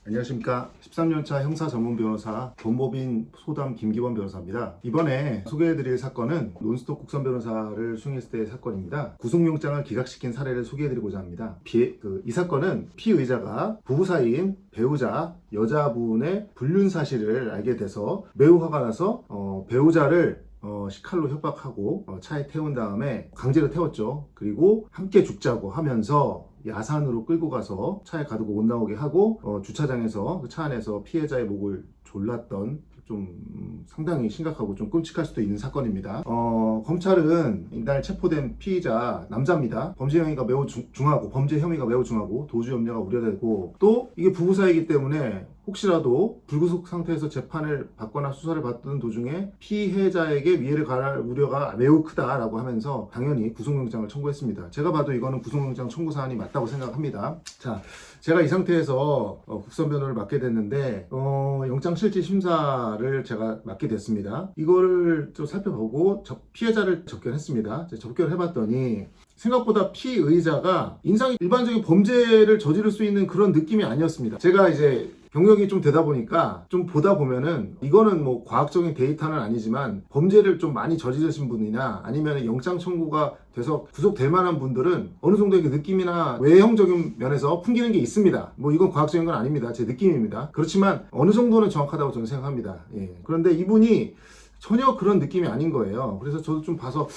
안녕하십니까. 13년차 형사 전문 변호사 법무법인 소담 김기범 변호사입니다. 이번에 소개해드릴 사건은 논스톱 국선 변호사를 수행했을 때의 사건입니다. 구속영장을 기각시킨 사례를 소개해드리고자 합니다. 이 사건은 피의자가 부부 사이인 배우자, 여자분의 불륜 사실을 알게 돼서 매우 화가 나서 배우자를 식칼로 협박하고 차에 태운 다음에 강제로 태웠죠. 그리고 함께 죽자고 하면서 야산으로 끌고 가서 차에 가두고 못 나오게 하고 주차장에서 그 차 안에서 피해자의 목을 졸랐던 좀 상당히 심각하고 좀 끔찍할 수도 있는 사건입니다. 검찰은 이날 체포된 피의자 남자입니다. 범죄 혐의가 매우 중하고 도주 염려가 우려되고 또 이게 부부 사이이기 때문에 혹시라도 불구속 상태에서 재판을 받거나 수사를 받던 도중에 피해자에게 위해를 가할 우려가 매우 크다라고 하면서 당연히 구속영장을 청구했습니다. 제가 봐도 이거는 구속영장 청구 사안이 맞다고 생각합니다. 자, 제가 이 상태에서 국선 변호를 맡게 됐는데 영장실질심사를 제가 맡게 됐습니다. 이거를 좀 살펴보고 피해자를 접견했습니다. 접견해봤더니 생각보다 피의자가 인상이 일반적인 범죄를 저지를 수 있는 그런 느낌이 아니었습니다. 제가 이제 경력이 좀 되다 보니까 좀 보다 보면은 이거는 뭐 과학적인 데이터는 아니지만 범죄를 좀 많이 저지르신 분이나 아니면 영장 청구가 돼서 구속될 만한 분들은 어느 정도의 그 느낌이나 외형적인 면에서 풍기는 게 있습니다. 뭐 이건 과학적인 건 아닙니다. 제 느낌입니다. 그렇지만 어느 정도는 정확하다고 저는 생각합니다. 그런데 이분이 전혀 그런 느낌이 아닌 거예요. 그래서 저도 좀 봐서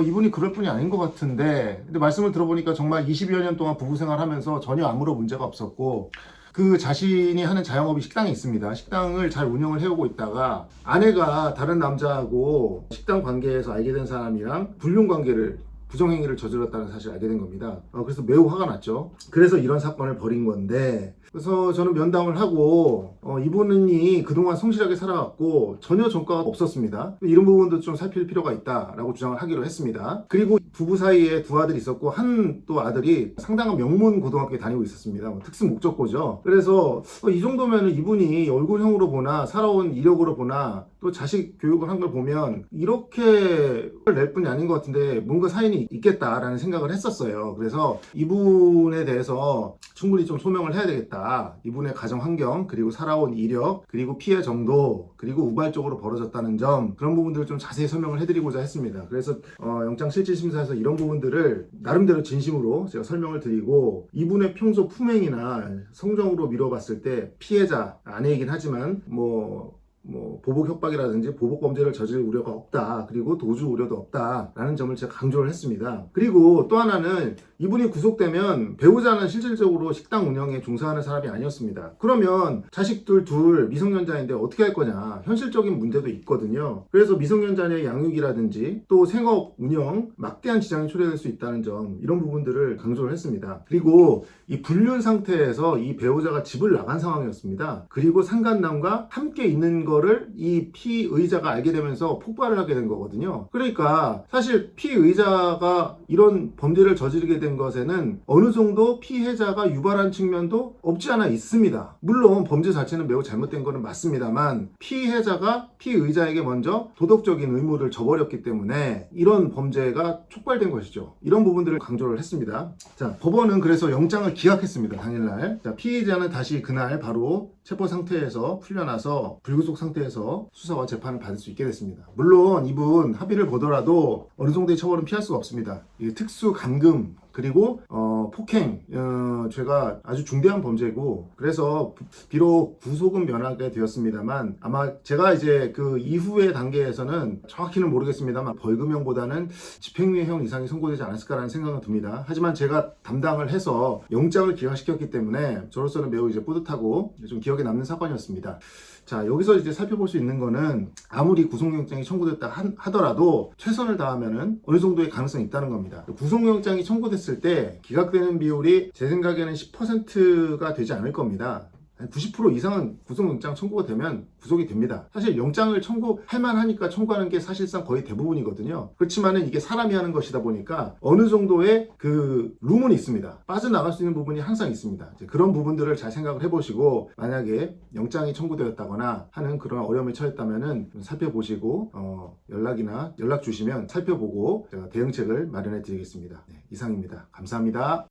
이분이 그럴 분이 아닌 것 같은데, 근데 말씀을 들어보니까 정말 20여 년 동안 부부 생활하면서 전혀 아무런 문제가 없었고 그 자신이 하는 자영업이 식당이 있습니다. 식당을 잘 운영을 해오고 있다가 아내가 다른 남자하고 식당 관계에서 알게 된 사람이랑 부정행위를 저질렀다는 사실을 알게 된 겁니다. 그래서 매우 화가 났죠. 그래서 이런 사건을 벌인 건데, 그래서 저는 면담을 하고 이분이 그동안 성실하게 살아왔고 전혀 전과가 없었습니다. 이런 부분도 좀 살필 필요가 있다라고 주장을 하기로 했습니다. 그리고 부부 사이에 두 아들이 있었고 한 또 아들이 상당한 명문 고등학교에 다니고 있었습니다. 특수 목적고죠. 그래서 이 정도면 이분이 얼굴형으로 보나 살아온 이력으로 보나 또 자식 교육을 한 걸 보면 이렇게 낼 뿐이 아닌 것 같은데 뭔가 사연이 있겠다라는 생각을 했었어요. 그래서 이분에 대해서 충분히 좀 소명을 해야 되겠다. 이분의 가정 환경, 그리고 살아온 이력, 그리고 피해 정도, 그리고 우발적으로 벌어졌다는 점, 그런 부분들을 좀 자세히 설명을 해드리고자 했습니다. 그래서 영장실질심사에서 이런 부분들을 나름대로 진심으로 제가 설명을 드리고, 이분의 평소 품행이나 성정으로 미뤄봤을 때 피해자, 아내이긴 하지만 보복 협박이라든지 보복 범죄를 저질 우려가 없다. 그리고 도주 우려도 없다라는 점을 제가 강조를 했습니다. 그리고 또 하나는 이분이 구속되면 배우자는 실질적으로 식당 운영에 종사하는 사람이 아니었습니다. 그러면 자식들 둘 미성년자인데 어떻게 할 거냐, 현실적인 문제도 있거든요. 그래서 미성년자의 양육이라든지 또 생업 운영 막대한 지장이 초래될 수 있다는 점, 이런 부분들을 강조를 했습니다. 그리고 이 불륜 상태에서 이 배우자가 집을 나간 상황이었습니다. 그리고 상간남과 함께 있는 거를 이 피의자가 알게 되면서 폭발을 하게 된 거거든요. 그러니까 사실 피의자가 이런 범죄를 저지르게 된 것에는 어느 정도 피해자가 유발한 측면도 없지 않아 있습니다. 물론 범죄 자체는 매우 잘못된 거는 맞습니다만 피해자가 피의자에게 먼저 도덕적인 의무를 저버렸기 때문에 이런 범죄가 촉발된 것이죠. 이런 부분들을 강조를 했습니다. 자, 법원은 그래서 영장을 기각했습니다. 당일날. 자, 피의자는 다시 그날 바로 체포 상태에서 풀려나서 불구속 상태에서 수사와 재판을 받을 수 있게 됐습니다. 물론 이분 합의를 보더라도 어느 정도의 처벌은 피할 수가 없습니다. 특수 감금 그리고 폭행 죄가 아주 중대한 범죄고, 그래서 비록 구속은 면하게 되었습니다만 아마 제가 이제 그 이후의 단계에서는 정확히는 모르겠습니다만 벌금형보다는 집행유예형 이상이 선고되지 않았을까라는 생각은 듭니다. 하지만 제가 담당을 해서 영장을 기각시켰기 때문에 저로서는 매우 이제 뿌듯하고 좀 기억에 남는 사건이었습니다. 자, 여기서 이제 살펴볼 수 있는 거는 아무리 구속영장이 청구됐다 하더라도 최선을 다하면은 어느 정도의 가능성이 있다는 겁니다. 구속영장이 청구됐을 때 기각되는 비율이 제 생각에는 10%가 되지 않을 겁니다. 90% 이상은 구속영장 청구가 되면 구속이 됩니다. 사실 영장을 청구할 만하니까 청구하는 게 사실상 거의 대부분이거든요. 그렇지만은 이게 사람이 하는 것이다 보니까 어느 정도의 그 룸은 있습니다. 빠져나갈 수 있는 부분이 항상 있습니다. 이제 그런 부분들을 잘 생각을 해보시고, 만약에 영장이 청구되었다거나 하는 그런 어려움에 처했다면은 좀 살펴보시고 연락 주시면 살펴보고 제가 대응책을 마련해 드리겠습니다. 이상입니다. 감사합니다.